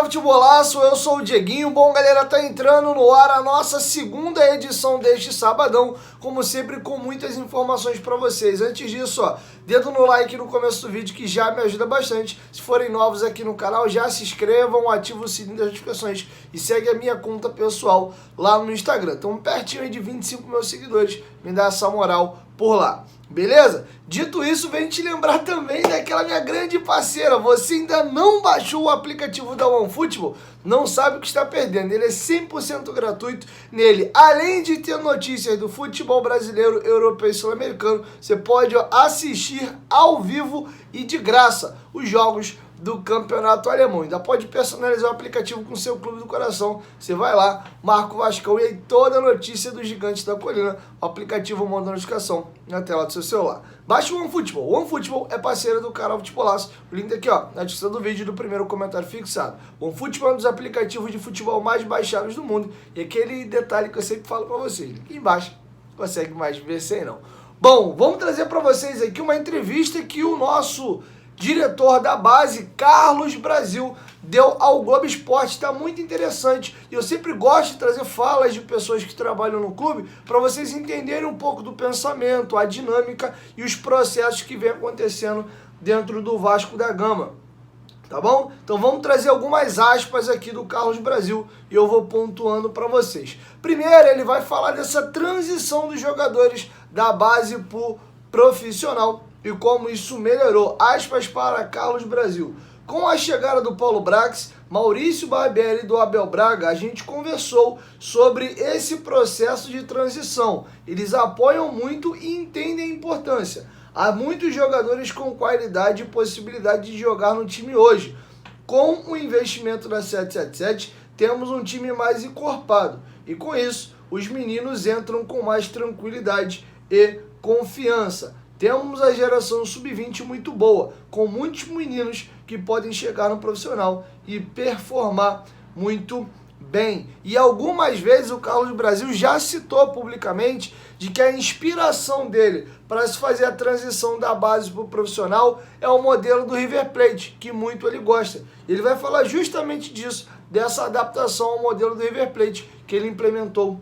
Futebolaço, eu sou o Dieguinho. Bom, galera, tá entrando no ar a nossa segunda edição deste sabadão, como sempre com muitas informações pra vocês. Antes disso, ó, dedo no like no começo do vídeo que já me ajuda bastante. Se forem novos aqui no canal, já se inscrevam, ativem o sininho das notificações e segue a minha conta pessoal lá no Instagram. Estamos pertinho aí de 25 mil seguidores, me dá essa moral por lá. Beleza? Dito isso, vem te lembrar também daquela minha grande parceira. Você ainda não baixou o aplicativo da OneFootball? Não sabe o que está perdendo. Ele é 100% gratuito. Nele, além de ter notícias do futebol brasileiro, europeu e sul-americano, você pode assistir ao vivo e de graça os jogos do campeonato alemão. Ainda pode personalizar o aplicativo com seu clube do coração. Você vai lá, marca o Vascão e aí toda a notícia dos gigantes da colina, o aplicativo manda notificação na tela do seu celular. Baixe o OneFootball. O OneFootball é parceiro do canal Futebolaço. O link aqui, ó, na descrição do vídeo do primeiro comentário fixado. O OneFootball é um dos aplicativos de futebol mais baixados do mundo. E aquele detalhe que eu sempre falo pra vocês, aqui embaixo, consegue mais ver sem não. Bom, vamos trazer pra vocês aqui uma entrevista que o nosso diretor da base, Carlos Brasil, deu ao Globo Esporte. Está muito interessante e eu sempre gosto de trazer falas de pessoas que trabalham no clube para vocês entenderem um pouco do pensamento, a dinâmica e os processos que vem acontecendo dentro do Vasco da Gama. Tá bom? Então vamos trazer algumas aspas aqui do Carlos Brasil e eu vou pontuando para vocês. Primeiro, ele vai falar dessa transição dos jogadores da base para o profissional e como isso melhorou. Aspas para Carlos Brasil. Com a chegada do Paulo Brax, Maurício Barbieri e do Abel Braga, a gente conversou sobre esse processo de transição. Eles apoiam muito e entendem a importância. Há muitos jogadores com qualidade e possibilidade de jogar no time hoje. Com o investimento da 777, temos um time mais encorpado. E com isso, os meninos entram com mais tranquilidade e confiança. Temos a geração sub-20 muito boa, com muitos meninos que podem chegar no profissional e performar muito bem. E algumas vezes o Carlos Brasil já citou publicamente de que a inspiração dele para se fazer a transição da base para o profissional é o modelo do River Plate, que muito ele gosta. Ele vai falar justamente disso, dessa adaptação ao modelo do River Plate que ele implementou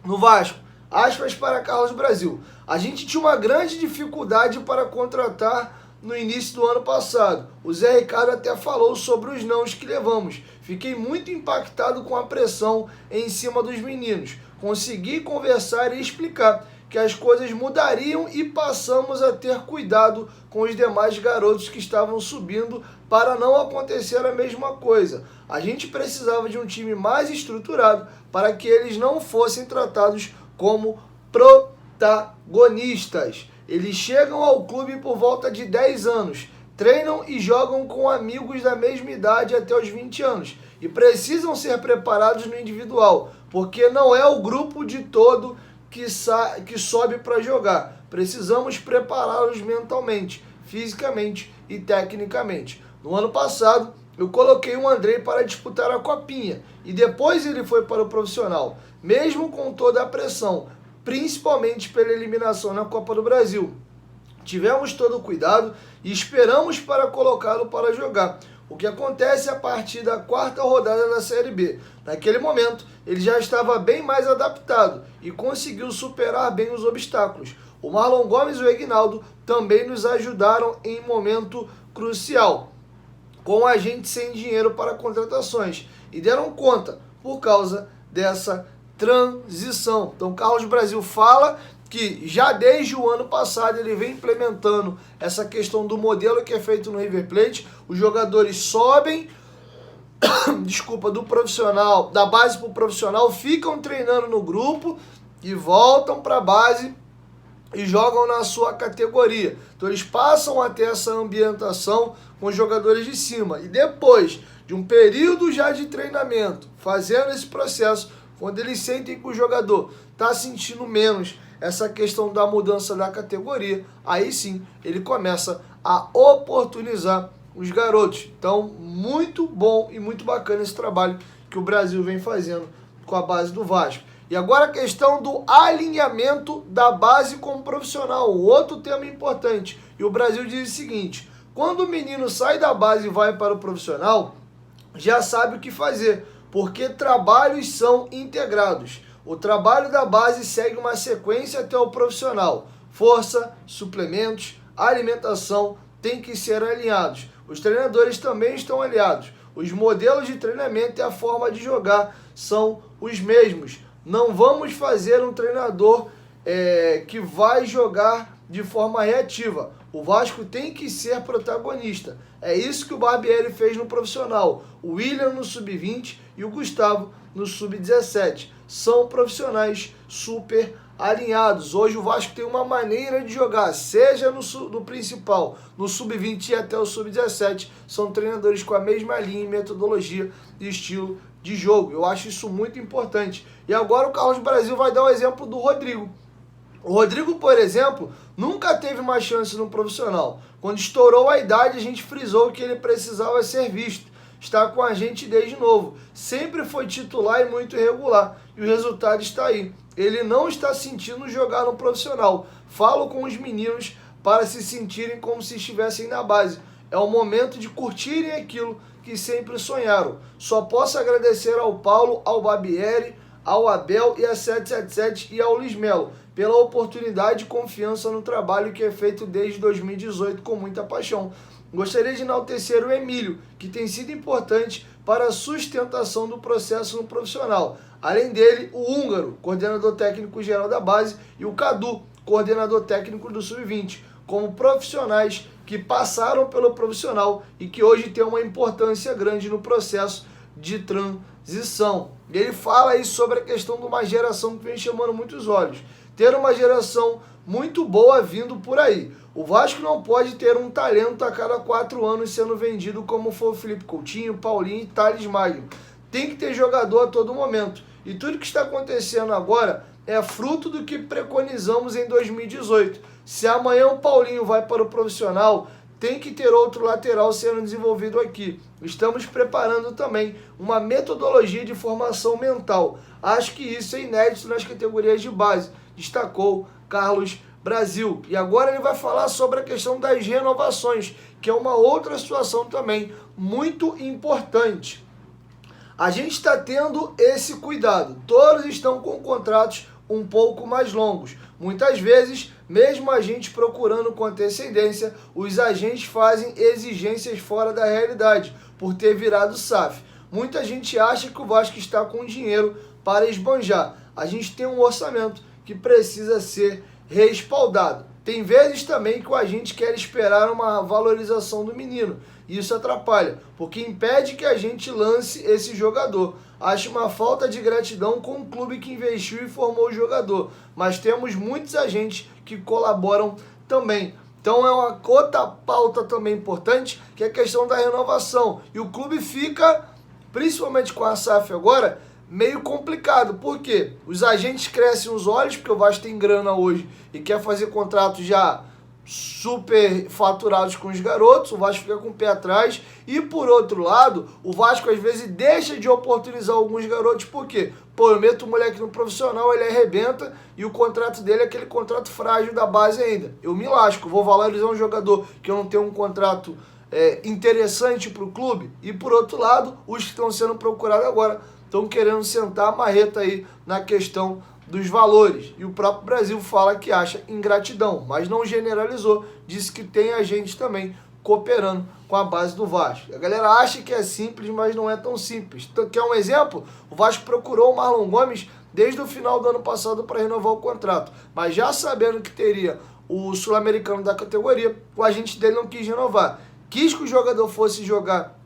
no Vasco. Aspas para Carlos Brasil. A gente tinha uma grande dificuldade para contratar no início do ano passado. O Zé Ricardo até falou sobre os nãos que levamos. Fiquei muito impactado com a pressão em cima dos meninos. Consegui conversar e explicar que as coisas mudariam e passamos a ter cuidado com os demais garotos que estavam subindo para não acontecer a mesma coisa. A gente precisava de um time mais estruturado para que eles não fossem tratados como protagonistas. Eles chegam ao clube por volta de 10 anos, treinam e jogam com amigos da mesma idade até os 20 anos e precisam ser preparados no individual, porque não é o grupo de todo que sobe para jogar. Precisamos prepará-los mentalmente, fisicamente e tecnicamente. No ano passado, eu coloquei o Andrei para disputar a Copinha e depois ele foi para o profissional, mesmo com toda a pressão, principalmente pela eliminação na Copa do Brasil. Tivemos todo o cuidado e esperamos para colocá-lo para jogar. O que acontece a partir da quarta rodada da Série B. Naquele momento, ele já estava bem mais adaptado e conseguiu superar bem os obstáculos. O Marlon Gomes e o Egnaldo também nos ajudaram em momento crucial, com a gente sem dinheiro para contratações, e deram conta por causa dessa transição. Então, Carlos Brasil fala que já desde o ano passado ele vem implementando essa questão do modelo que é feito no River Plate. Os jogadores sobem, do profissional, da base para o profissional, ficam treinando no grupo e voltam para a base e jogam na sua categoria. Então eles passam a ter essa ambientação com os jogadores de cima. E depois de um período já de treinamento, fazendo esse processo, quando eles sentem que o jogador está sentindo menos essa questão da mudança da categoria, aí sim ele começa a oportunizar os garotos. Então, muito bom e muito bacana esse trabalho que o Brasil vem fazendo com a base do Vasco. E agora a questão do alinhamento da base com o profissional, outro tema importante. E o Brasil diz o seguinte: quando o menino sai da base e vai para o profissional, já sabe o que fazer, porque trabalhos são integrados. O trabalho da base segue uma sequência até o profissional. Força, suplementos, alimentação têm que ser alinhados. Os treinadores também estão alinhados. Os modelos de treinamento e a forma de jogar são os mesmos. Não vamos fazer um treinador que vai jogar de forma reativa. O Vasco tem que ser protagonista. É isso que o Barbieri fez no profissional. O William no sub-20 e o Gustavo no sub-17. São profissionais super alinhados. Hoje o Vasco tem uma maneira de jogar, seja no principal, no sub-20 e até o sub-17. São treinadores com a mesma linha, metodologia e estilo de jogo. Eu acho isso muito importante. E agora o Carlos Brasil vai dar o exemplo do Rodrigo. O Rodrigo, por exemplo, nunca teve uma chance no profissional. Quando estourou a idade, a gente frisou que ele precisava ser visto. Está com a gente desde novo. Sempre foi titular e muito irregular. E o resultado está aí. Ele não está sentindo jogar no profissional. Falo com os meninos para se sentirem como se estivessem na base. É o momento de curtirem aquilo que sempre sonharam. Só posso agradecer ao Paulo, ao Barbieri, ao Abel e a 777 e ao Luiz Melo pela oportunidade e confiança no trabalho que é feito desde 2018 com muita paixão. Gostaria de enaltecer o Emílio, que tem sido importante para a sustentação do processo no profissional. Além dele, o Húngaro, coordenador técnico geral da base, e o Cadu, coordenador técnico do sub-20, como profissionais que passaram pelo profissional e que hoje têm uma importância grande no processo de transição. Ele fala aí sobre a questão de uma geração que vem chamando muitos olhos. Ter uma geração muito boa vindo por aí. O Vasco não pode ter um talento a cada 4 anos sendo vendido como foi o Felipe Coutinho, Paulinho e Thales Magno. Tem que ter jogador a todo momento. E tudo que está acontecendo agora é fruto do que preconizamos em 2018. Se amanhã o Paulinho vai para o profissional, tem que ter outro lateral sendo desenvolvido aqui. Estamos preparando também uma metodologia de formação mental. Acho que isso é inédito nas categorias de base, destacou Carlos Brasil. E agora ele vai falar sobre a questão das renovações, que é uma outra situação também muito importante. A gente está tendo esse cuidado. Todos estão com contratos um pouco mais longos. Muitas vezes, mesmo a gente procurando com antecedência, os agentes fazem exigências fora da realidade, por ter virado SAF. Muita gente acha que o Vasco está com dinheiro para esbanjar. A gente tem um orçamento que precisa ser respaldado. Tem vezes também que o agente quer esperar uma valorização do menino. Isso atrapalha, porque impede que a gente lance esse jogador. Acho uma falta de gratidão com o clube que investiu e formou o jogador. Mas temos muitos agentes que colaboram também. Então é uma outra pauta também importante, que é a questão da renovação. E o clube fica, principalmente com a SAF agora, meio complicado. Por quê? Os agentes crescem os olhos, porque o Vasco tem grana hoje e quer fazer contratos já super faturados com os garotos. O Vasco fica com o pé atrás. E por outro lado, o Vasco às vezes deixa de oportunizar alguns garotos. Por quê? Pô, eu meto o moleque no profissional, ele arrebenta e o contrato dele é aquele contrato frágil da base ainda. Eu me lasco, vou valorizar um jogador que eu não tenho um contrato interessante para o clube. E por outro lado, os que estão sendo procurados agora estão querendo sentar a marreta aí na questão dos valores. E o próprio Brasil fala que acha ingratidão, mas não generalizou, disse que tem agente também cooperando com a base do Vasco. A galera acha que é simples, mas não é tão simples. Então, quer um exemplo? O Vasco procurou o Marlon Gomes desde o final do ano passado para renovar o contrato, mas já sabendo que teria o sul-americano da categoria, o agente dele não quis renovar. Quis que o jogador fosse jogar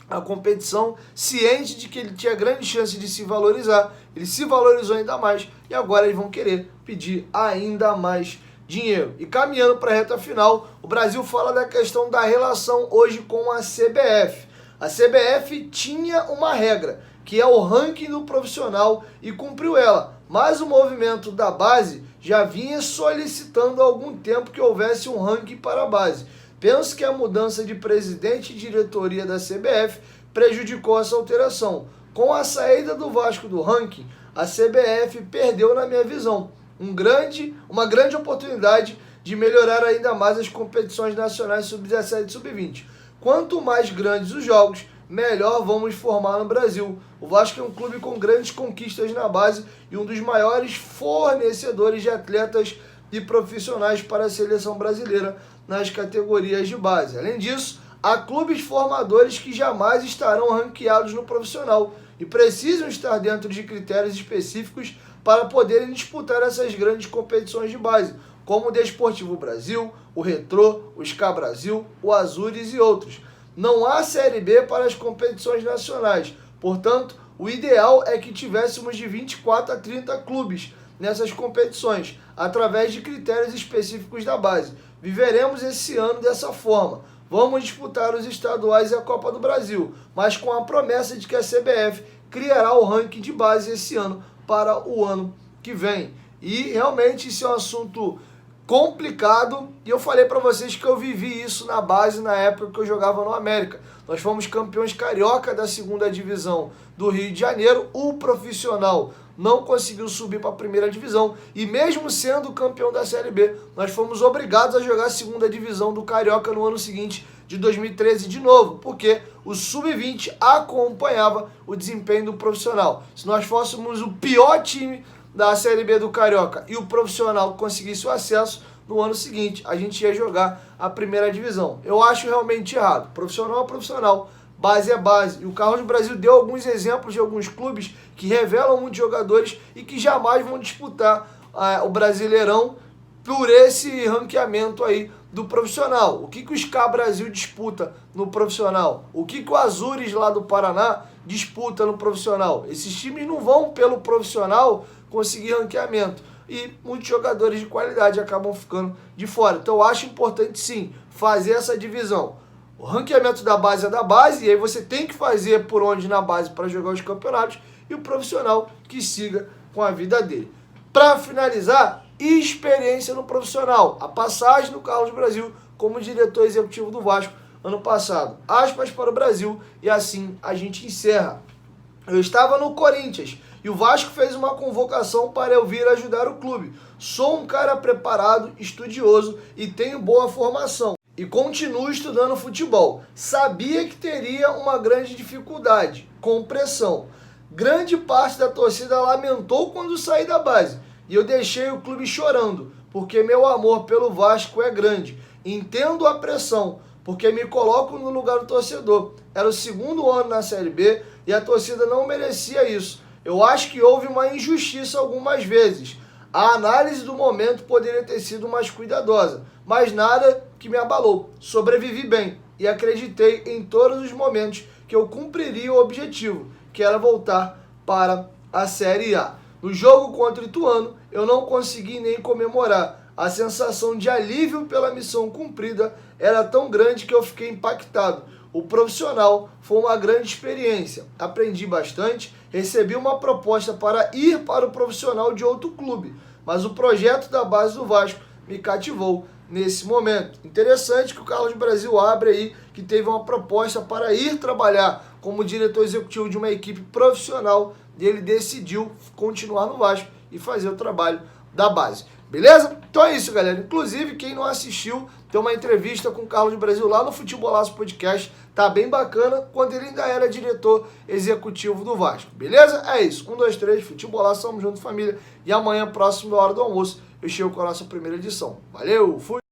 a competição, ciente de que ele tinha grande chance de se valorizar. Ele se valorizou ainda mais e agora eles vão querer pedir ainda mais dinheiro. E caminhando para a reta final, o Brasil fala da questão da relação hoje com a CBF. A CBF tinha uma regra, que é o ranking do profissional, e cumpriu ela. Mas o movimento da base já vinha solicitando há algum tempo que houvesse um ranking para a base. Penso que a mudança de presidente e diretoria da CBF prejudicou essa alteração. Com a saída do Vasco do ranking, a CBF perdeu, na minha visão, uma grande oportunidade de melhorar ainda mais as competições nacionais sub-17 e sub-20. Quanto mais grandes os jogos, melhor vamos formar no Brasil. O Vasco é um clube com grandes conquistas na base e um dos maiores fornecedores de atletas e profissionais para a seleção brasileira nas categorias de base. Além disso, há clubes formadores que jamais estarão ranqueados no profissional e precisam estar dentro de critérios específicos para poderem disputar essas grandes competições de base, como o Desportivo Brasil, o Retrô, o SCA Brasil, o Azures e outros. Não há Série B para as competições nacionais, portanto, o ideal é que tivéssemos de 24 a 30 clubes nessas competições, através de critérios específicos da base. Viveremos esse ano dessa forma. Vamos disputar os estaduais e a Copa do Brasil, mas com a promessa de que a CBF criará o ranking de base esse ano para o ano que vem. E realmente isso é um assunto complicado, e eu falei para vocês que eu vivi isso na base na época que eu jogava no América. Nós fomos campeões carioca da 2ª divisão do Rio de Janeiro, o profissional não conseguiu subir para a 1ª divisão, e mesmo sendo campeão da Série B, nós fomos obrigados a jogar a 2ª divisão do Carioca no ano seguinte, de 2013 de novo, porque o Sub-20 acompanhava o desempenho do profissional. Se nós fôssemos o pior time da Série B do Carioca e o profissional conseguisse o acesso, no ano seguinte a gente ia jogar a 1ª divisão. Eu acho realmente errado. Profissional é profissional, base é base. E o Carlos Brasil deu alguns exemplos de alguns clubes que revelam muitos jogadores e que jamais vão disputar o Brasileirão por esse ranqueamento aí do profissional. O que o SCA Brasil disputa no profissional? O que o Azures lá do Paraná disputa no profissional? Esses times não vão pelo profissional conseguir ranqueamento e muitos jogadores de qualidade acabam ficando de fora. Então eu acho importante sim fazer essa divisão. O ranqueamento da base é da base, e aí você tem que fazer por onde na base para jogar os campeonatos, e o profissional que siga com a vida dele. Para finalizar, experiência no profissional. A passagem do Carlos Brasil como diretor executivo do Vasco ano passado. Aspas para o Brasil, e assim a gente encerra. Eu estava no Corinthians e o Vasco fez uma convocação para eu vir ajudar o clube. Sou um cara preparado, estudioso e tenho boa formação. E continuo estudando futebol. Sabia que teria uma grande dificuldade, com pressão. Grande parte da torcida lamentou quando saí da base. E eu deixei o clube chorando, porque meu amor pelo Vasco é grande. Entendo a pressão, porque me coloco no lugar do torcedor. Era o 2º ano na Série B e a torcida não merecia isso. Eu acho que houve uma injustiça algumas vezes. A análise do momento poderia ter sido mais cuidadosa, mas nada que me abalou. Sobrevivi bem e acreditei em todos os momentos que eu cumpriria o objetivo, que era voltar para a Série A. No jogo contra o Ituano, eu não consegui nem comemorar. A sensação de alívio pela missão cumprida era tão grande que eu fiquei impactado. O profissional foi uma grande experiência. Aprendi bastante, recebi uma proposta para ir para o profissional de outro clube, mas o projeto da base do Vasco me cativou nesse momento. Interessante que o Carlos Brasil abre aí que teve uma proposta para ir trabalhar como diretor executivo de uma equipe profissional e ele decidiu continuar no Vasco e fazer o trabalho da base. Beleza? Então é isso, galera. Inclusive, quem não assistiu, tem uma entrevista com o Carlos Brasil lá no Futebolaço Podcast. Tá bem bacana, quando ele ainda era diretor executivo do Vasco. Beleza? É isso. 1, 2, 3, Futebolaço, tamo junto, família. E amanhã, próximo da hora do almoço, eu chego com a nossa primeira edição. Valeu, fui!